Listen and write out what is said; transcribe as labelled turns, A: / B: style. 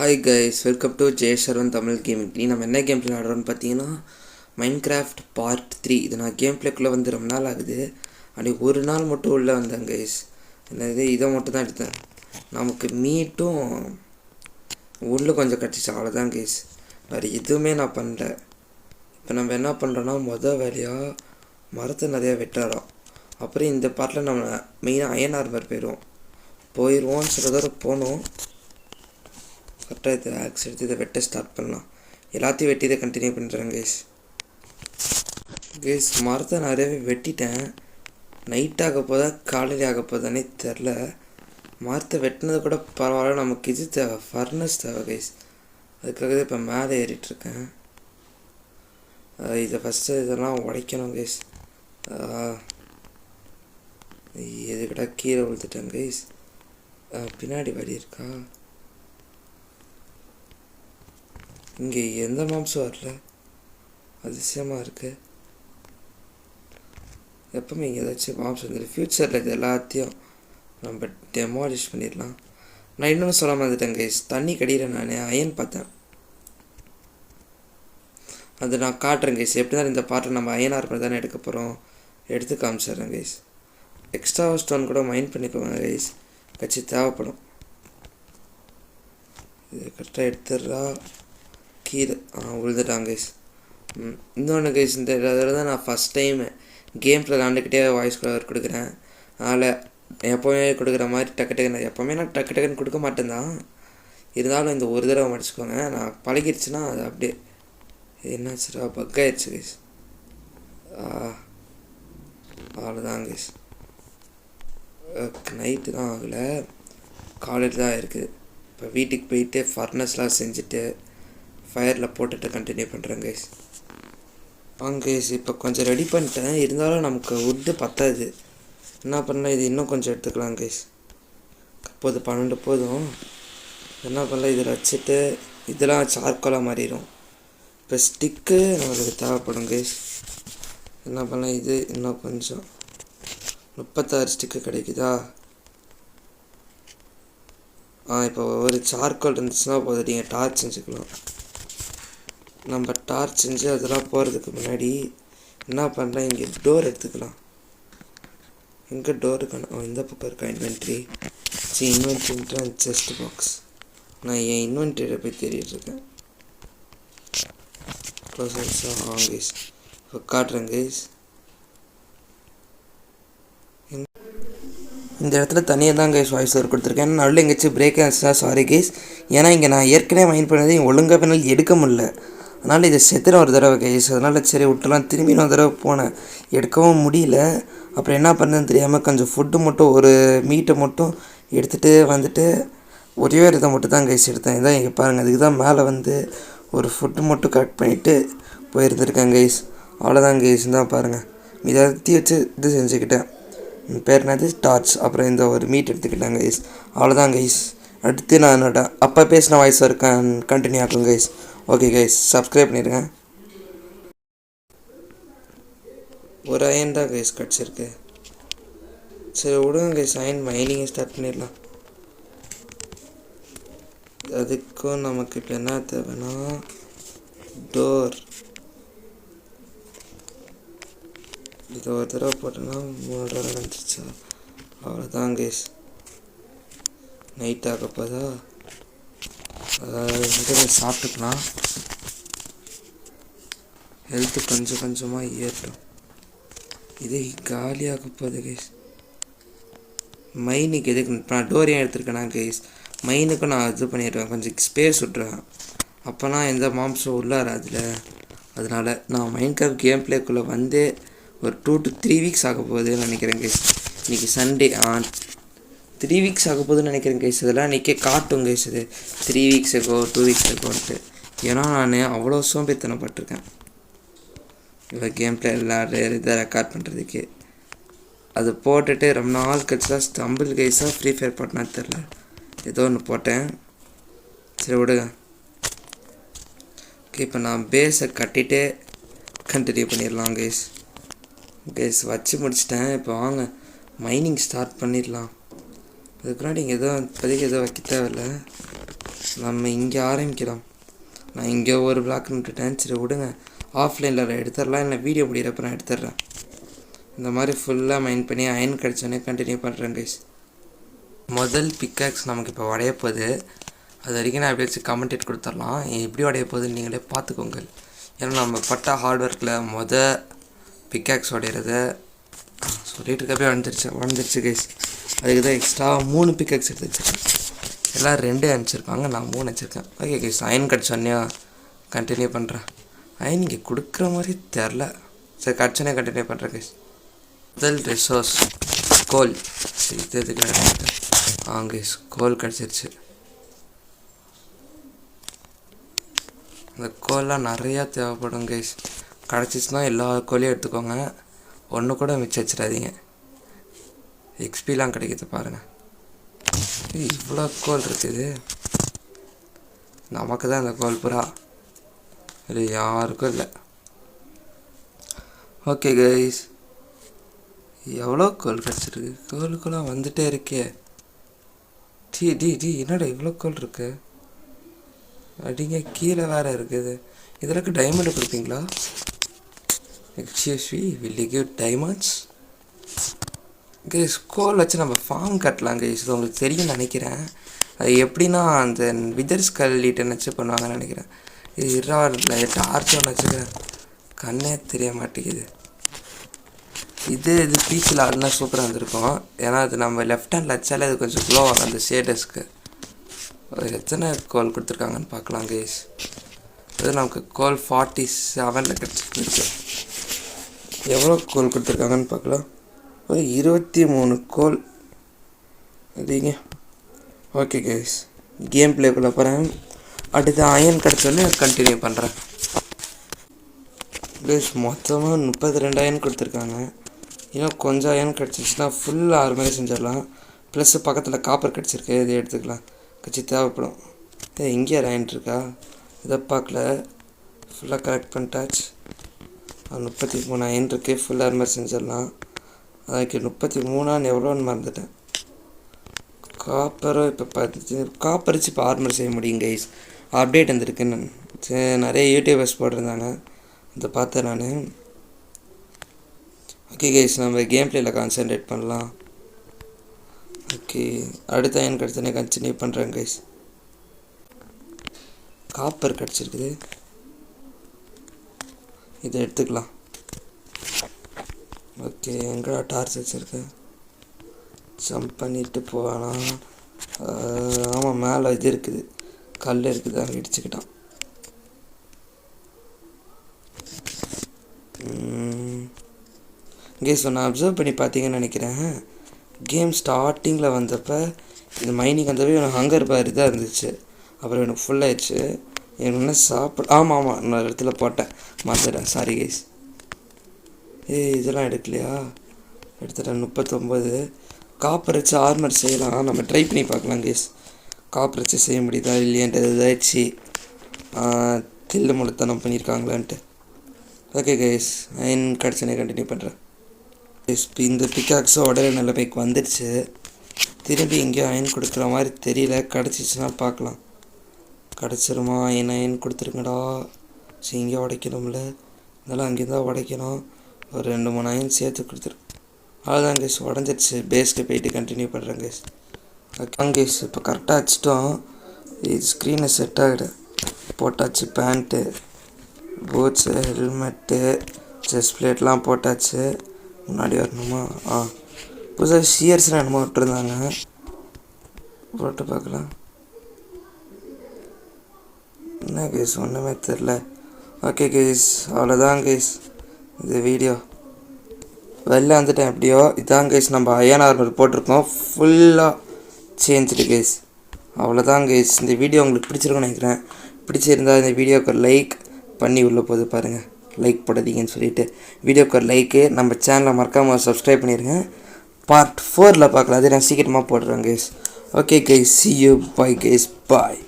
A: Hi guys, welcome to Jayasarvan Tamil gaming. நம்ம என்ன game play ஆடுறோன்னு பார்த்தீங்கன்னா மைன்கிராஃப்ட் பார்ட் 3. இது நான் கேம் பிளேக்குள்ளே வந்து ரொம்ப நாள் ஆகுது. அன்றைக்கி ஒரு நாள் மட்டும் உள்ளே வந்தேன் கைஸ். என்னது இதை மட்டும் தான் எடுத்தேன். நமக்கு மீட்டும் உள்ளே கொஞ்சம் கட்டிச்சு, அவ்வளோதான் கைஸ். வேறு எதுவுமே நான் பண்ணல. இப்போ நம்ம என்ன பண்ணுறோன்னா வேலையாக மரத்தை நிறையா வெட்டுறோம். அப்புறம் இந்த பார்ட்டில் நம்ம மெயினாக அயன் ஆர்மர் போயிடுவோம்னு சொல்கிறதோட போனோம். கரெக்டாக இதை ஆக்ஸ் எடுத்து இதை வெட்ட ஸ்டார்ட் பண்ணலாம். எல்லாத்தையும் வெட்டி இதை கண்டினியூ பண்ணுறேன் கைஸ். மரத்தை நிறையவே வெட்டிட்டேன். நைட் ஆக போதா காலையில் ஆக போதானே தெரில. மரத்தை வெட்டினது கூட பரவாயில்ல, நமக்கு இது தேவை, ஃபர்னஸ் தேவை கைஸ். அதுக்காக தான் இப்போ மேலே ஏறிட்டுருக்கேன். இதை ஃபஸ்ட்டு இதெல்லாம் உடைக்கணும் கைஸ். எதுக்கிட்ட கீழே விழுந்துட்டேன் கைஸ். பின்னாடி வழி இருக்கா? இங்கே எந்த மாம்சம் வரல, அதிசயமாக இருக்குது. எப்பவுமே இங்கே ஏதாச்சும் மாம்சம் வந்துடும். ஃப்யூச்சரில் இது எல்லாத்தையும் நம்ம டெமாலிஷ் பண்ணிடலாம். நான் இன்னொன்று சொல்ல வந்துட்டேன் கைஸ், தண்ணி கடியில் நான் அயன் பார்த்தேன். அது நான் காட்டுறேன் கைஸ். எப்படி தான் இந்த பாட்டை நம்ம அயன் ஆர்மர் தானே எடுக்க போகிறோம், எடுத்து காமிச்சிட்றேன் கைஸ். எக்ஸ்ட்ரா ஸ்டோன் கூட மைண்ட் பண்ணிக்கோங்க கைஸ், கட்சி தேவைப்படும். இது கரெக்டாக எடுத்துடுறா. கீழே விழுந்துட்டாங்க கைஸ். இன்னொன்று கைஸ், இந்த இதில் தான் நான் ஃபஸ்ட் டைம் கேமில் விளாண்டுக்கிட்டே வாய்ஸ் கொடுக்குறேன். அதனால் எப்போவுமே கொடுக்குற மாதிரி எப்போவுமே நான் டக்கு டக்குன்னு கொடுக்க மாட்டேன்தான். இருந்தாலும் இந்த ஒரு தடவை மடிச்சுக்கோங்க. நான் பழகிடுச்சுன்னா அது அப்படியே என்னாச்சுடா பக் ஆயிடுச்சு கைஸ். அவ்வளோதான் கைஸ். நைட்டு தான் ஆகலை, காலையில் தான் இருக்குது. இப்போ வீட்டுக்கு போயிட்டு ஃபர்னஸ்லாம் செஞ்சுட்டு ஃபயரில் போட்டுட்டு கண்டினியூ பண்ணுறேன் கைஸ். கைஸ் இப்போ கொஞ்சம் ரெடி பண்ணிட்டேன். இருந்தாலும் நமக்கு வுட்டு பத்தாது. என்ன பண்ணலாம், இது இன்னும் கொஞ்சம் எடுத்துக்கலாம் கைஸ். போதும் 12 போதும். என்ன பண்ணலாம், இதில் வச்சுட்டு இதெல்லாம் சார்கோலாக மாறிடும். இப்போ ஸ்டிக்கு நம்மளுக்கு தேவைப்படும் கைஸ். என்ன பண்ணலாம், இது இன்னும் கொஞ்சம் 36 ஸ்டிக்கு கிடைக்குதா? இப்போ ஒரு சார்கோல் இருந்துச்சுன்னா போதும், நீங்கள் டார்ச் செஞ்சுக்கலாம். நம்ம டார்ச் செஞ்சு அதெல்லாம் போகிறதுக்கு முன்னாடி என்ன பண்ணுறேன், இங்கே டோர் எடுத்துக்கலாம். எங்கே டோரு காணும்? இந்த பக்கம் இருக்கா இன்வென்ட்ரி. இன்வென்ட்ரின்ட்டு chest box. நான் என் இன்வென்ட்ரியில் போய் தேடிட்டுருக்கேன். க்ளோஸர்ஸாக கைஸ் இப்போ காட்டுறேன் கைஸ். இந்த இடத்துல தனியாக தான் கைஸ் வாய்ஸ் ஓவர் கொடுத்துருக்கேன். நடுவில் எங்கேயாச்சும் பிரேக் ஆச்சுன்னா சாரி கைஸ். ஏன்னா இங்கே நான் ஏற்கனவே மைண்ட் பண்ணது ஒழுங்காக பின்னால் எடுக்க முடியல. அதனால் இதை செத்துன ஒரு தடவை கைஸ். அதனால் சரி விட்டுலாம். திரும்பி நான் ஒரு தடவை போனேன், எடுக்கவும் முடியல. அப்புறம் என்ன பண்ணேன்னு தெரியாமல் கொஞ்சம் ஃபுட்டு மட்டும், ஒரு மீட்டை மட்டும் எடுத்துகிட்டு வந்துட்டு ஒரே ஒரு இதை மட்டும் தான் கைஸ் எடுத்தேன். இதான் இங்கே பாருங்கள், அதுக்கு தான் மேலே வந்து ஒரு ஃபுட்டு மட்டும் கட் பண்ணிவிட்டு போயிருந்துருக்கேன் கைஸ். அவ்வளோதான் கைஸ். தான் பாருங்கள், இதை வச்சு இது செஞ்சுக்கிட்டேன். பேர் என்னது, டார்ச். அப்புறம் இந்த ஒரு மீட் எடுத்துக்கிட்டேன் கைஸ். அவ்வளோதான் கைஸ். அடுத்து நான் என்னோட அப்போ பேசின வாய்ஸ் இருக்கேன் கண்டினியூ ஆகும் கைஸ். ஓகே கைஸ், சப்ஸ்கிரைப் பண்ணிடுங்க. ஒரு அயன் தான் கைஸ் கிடச்சிருக்கு. சரி விடுங்க கைஸ், அயன் மைனிங்கை ஸ்டார்ட் பண்ணிடலாம். அதுக்கும் நமக்கு இப்போ என்ன தேவைன்னா டோர். இது ஒரு தடவை போட்டோன்னா 3 தடவை வந்துச்சா? அவ்வளோதான் கைஸ். நைட் ஆக போதா, சாப்பிட்டுக்கலாம். ஹெல்த்து கொஞ்சம் கொஞ்சமாக ஏறட்டும். இது காலியாக போகுது கைஸ். மைனுக்கு எதுக்கு நான் டோர் ஏன் எடுத்துருக்கேன்னா கைஸ், மைனுக்கும் நான் இது பண்ணிடுவேன், கொஞ்சம் ஸ்பேஸ் விட்ருவேன். அப்போனா எந்த மாம்சம் உள்ளாராதுல. அதனால் நான் மைன்கிராஃப்ட் கேம் பிளேக்குள்ளே வந்து ஒரு 2 to 3 வீக்ஸ் ஆக போகுதுன்னு நினைக்கிறேன் கைஸ். இன்றைக்கி சண்டே. 3 வீக்ஸ் ஆக போகுதுன்னு நினைக்கிறேன் கைஸ். இதெல்லாம் இன்றைக்கே காட்டும் கைஸ். இது 3 வீக்ஸ் ஆகோ 2 வீக்ஸ் ஆகோன்ட்டு. ஏன்னா நான் அவ்வளோ சோம்பேறித்தனப்பட்டிருக்கேன் இப்போ கேம் பிளே இதை ரெக்கார்ட் பண்ணுறதுக்கு. அது போட்டுட்டு ரொம்ப நாள் கழிச்சு தான் ஸ்டம்பிள் கைஸாக ஃப்ரீ ஃபயர் போட்டனா தெரில, ஏதோ ஒன்று போட்டேன். சரி விடுங்க. ஓகே, இப்போ நான் பேஸை கட்டிகிட்டே கண்டினியூ பண்ணிடலாம் கைஸ். வச்சு முடிச்சிட்டேன். இப்போ வாங்க மைனிங் ஸ்டார்ட் பண்ணிடலாம். அதுக்கு முன்னாடி இங்கே எதுவும் இப்போதைக்கு எதுவும் வைக்க தேவையில்லை. நம்ம இங்கே ஆரம்பிக்கலாம். நான் இங்கே ஒரு பிளாக் விட்டுட்டேன். சரி விடுங்க, ஆஃப்லைனில் எடுத்துடலாம், இல்லை வீடியோ முடிகிறப்ப நான் எடுத்துடுறேன். இந்த மாதிரி ஃபுல்லாக மைண்ட் பண்ணி அயன் கிடச்சோன்னே கண்டினியூ பண்ணுறேன் கைஸ். முதல் பிக்காக்ஸ் நமக்கு இப்போ உடைய போகுது. அது வரைக்கும் நான் எப்படி வச்சு கமெண்ட் கொடுத்துடலாம். எப்படி உடைய போகுதுன்னு நீங்களே பார்த்துக்கோங்க. ஏன்னா நம்ம பட்ட ஹார்ட் ஒர்க்கில் பிக்காக்ஸ் உடையிறத சொல்லிட்டு இருக்கப்பே வந்துருச்சு கைஸ். அதுக்கு தான் எக்ஸ்ட்ரா 3 பிக்காக்ஸ் எடுத்து வச்சுருக்கேன். எல்லாம் 2 அனுப்பிச்சிருப்பாங்க, நான் 3 வச்சுருக்கேன். ஓகே கைஸ், அயன் கிடச்சோன்னே கண்டினியூ பண்ணுறேன். அயன் இங்கே கொடுக்குற மாதிரி தெரில. சரி கிடச்சோன்னே கண்டினியூ பண்ணுறேன் கைஸ். முதல் ரிசோர்ஸ் கோல். இது எதுக்கு கைஸ், கோல் கிடச்சிருச்சு. அந்த கோல்லாம் நிறையா தேவைப்படும் கைஸ். கிடச்சிச்சுன்னா எல்லா கோலையும் எடுத்துக்கோங்க, ஒன்று கூட மிச்சம் வச்சிடாதீங்க. எக்ஸ்பிலாம் கிடைக்கிது பாருங்கள். இவ்வளோ கோல் இருக்குது. நமக்கு தான் இந்த கோல் புறா, இல்லை யாருக்கும் இல்லை. ஓகே கைஸ், எவ்வளோ கோல் கிடச்சிருக்கு. கோலுக்கெல்லாம் வந்துகிட்டே இருக்கே. டி என்னடா இவ்வளோ கோல் இருக்கு அப்படிங்க. கீழே வேறு இருக்குது. இதற்கு டைமண்ட் கொடுப்பீங்களா? Excuse me, will you give diamonds? Guys goal வச்சு நம்ம ஃபார்ம் கட்டலாம் கைஸ். இது உங்களுக்கு தெரியும்னு நினைக்கிறேன். அது எப்படின்னா அந்த விதர் ஸ்கல்லிட்டை வச்சு பண்ணுவாங்கன்னு நினைக்கிறேன். இது இருபது டார்ச் ஒன்று வச்சுக்கிறேன், கண்ணே தெரிய மாட்டேங்குது. இது பீச்சில் ஆடினா சூப்பராக இருந்திருக்கும். ஏன்னா அது நம்ம லெஃப்ட் ஹேண்டில் வச்சாலே அது கொஞ்சம் க்ளோ ஆகும் அந்த ஷேடர்ஸ்க்கு. எத்தனை கோல் கொடுத்துருக்காங்கன்னு பார்க்கலாம் கைஸ். அது நமக்கு கோல் 47 கிடச்சிருக்கு. எவ்வளோ கோல் கொடுத்துருக்காங்கன்னு பார்க்கலாம். ஒரு 23 கோல் இல்லைங்க. ஓகே கைஸ், கேம் பிளேக்குள்ளே போகிறேன். அடுத்து அயன் கிடச்சோன்னே கண்டினியூ பண்ணுறேன் கைஸ். மொத்தமாக 32 அயன் கொடுத்துருக்காங்க. இன்னும் கொஞ்சம் அயன் கிடச்சிச்சின்னா ஃபுல் ஆர்மரே செஞ்சிடலாம். ப்ளஸ் பக்கத்தில் காப்பர் கிடச்சிருக்கு, இதை எடுத்துக்கலாம். கட்சி தேவைப்படும். இங்கே அயன் இருக்கா இதை பார்க்கல. ஃபுல்லாக கலெக்ட் பண்ணிட்டாச்சு. 33 அயன் இருக்குது, ஃபுல் ஆர்மர் செஞ்சிடலாம். அதுக்கு 33 எவ்வளோன்னு மறந்துட்டேன். காப்பரும் இப்போ காப்பர் வச்சு இப்போ ஆர்மர் செய்ய முடியும் கைஸ். அப்டேட் வந்திருக்குன்னு நிறைய யூடியூபர்ஸ் போட்டிருந்தாங்க, அதை பார்த்தேன் நான். ஓகே கைஸ், நம்ம கேம் பிளேயில் கான்சன்ட்ரேட் பண்ணலாம். ஓகே, அடுத்த அயன் கிடச்சோன்னே கண்டினியூ பண்ணுறேன் கைஸ். காப்பர் கிடச்சிருக்குது, இதை எடுத்துக்கலாம். ஓகே, எங்கடா டார்ச் வச்சுருக்கேன்? ஜம்ப் பண்ணிட்டு போவானா? ஆமாம், மேலே இது இருக்குது, கல் இருக்குது, அங்கே இடிச்சுக்கிட்டான். கேஸ் நான் அப்சர்வ் பண்ணி பார்த்தீங்கன்னு நினைக்கிறேன். கேம் ஸ்டார்டிங்கில் வந்தப்போ இந்த மைனிங் வந்தப்போ எனக்கு ஹங்கர் பார் தான் இருந்துச்சு. அப்புறம் எனக்கு ஃபுல்லாகிடுச்சு. எனக்கு என்ன ஆமாம் இன்னொரு இடத்துல போட்டேன், மறந்துட்டேன், சாரி கேஸ். இதெல்லாம் எடுக்கலையா? எடுத்துட்டேன். 39 காப்பர் வச்சு ஆர்மர் செய்யலாம். நம்ம ட்ரை பண்ணி பார்க்கலாம் கேஸ், காப்பர் வச்சு செய்ய முடியுதா இல்லையான்ட்டு. ஏதாச்சும் தில்லு முழுத்தனம் பண்ணியிருக்காங்களான்ட்டு. ஓகே கேஸ், அயன் கிடச்சனே கண்டினியூ பண்ணுறேன். இந்த பிக்காக்ஸும் உடனே நிலைமைக்கு வந்துடுச்சு. திரும்பி எங்கேயும் அயன் கொடுக்குற மாதிரி தெரியல. கிடச்சிச்சுன்னா பார்க்கலாம். கிடச்சிருமா? அயன் கொடுத்துருங்கடா. சரி, இங்கே உடைக்கணும்ல, இதெல்லாம் அங்கேயும் தான் உடைக்கணும். ஒரு 2-3 அயன் சேர்த்து கொடுத்துரு. அவ்வளோதான் கேஸ், உடஞ்சிடுச்சு. பேஸ்க்கு போயிட்டு கண்டினியூ பண்ணுறேன் கேஸ். ஓகே கேஸ், இப்போ கரெக்டாக வச்சுட்டோம். இது ஸ்க்ரீனை செட் ஆகிடு போட்டாச்சு. பேண்ட்டு, பூட்ஸு, ஹெல்மெட்டு, செஸ்ட் பிளேட்லாம் போட்டாச்சு. முன்னாடி வரணுமா? புதுசாக ஷியர்ஸ்லாம் என்னமோ விட்டுருந்தாங்க, போட்டு பார்க்கலாம். என்ன கேஸ், ஒன்றுமே தெரில. ஓகே கேஸ், அவ்வளோதான் கேஸ் இந்த வீடியோ. வெளில வந்துட்டேன் எப்படியோ. இதான் கேஸ், நம்ம அயன் ஆர்மர் போட்டிருக்கோம், ஃபுல்லாக சேஞ்சுடு கேஸ். அவ்வளோதான் கேஸ். இந்த வீடியோ உங்களுக்கு பிடிச்சிருக்குன்னு நினைக்கிறேன். பிடிச்சிருந்தால் இந்த வீடியோக்கு லைக் பண்ணி உள்ளே போது பாருங்கள். லைக் போடாதீங்கன்னு சொல்லிவிட்டு வீடியோக்கு ஒரு லைக்கு. நம்ம சேனலை மறக்காமல் சப்ஸ்கிரைப் பண்ணிடுங்க. பார்ட் 4 பார்க்கலாம், அது நான் சீக்கிரமாக போடுறேன் gas. Okay gas, see you, bye guys, bye.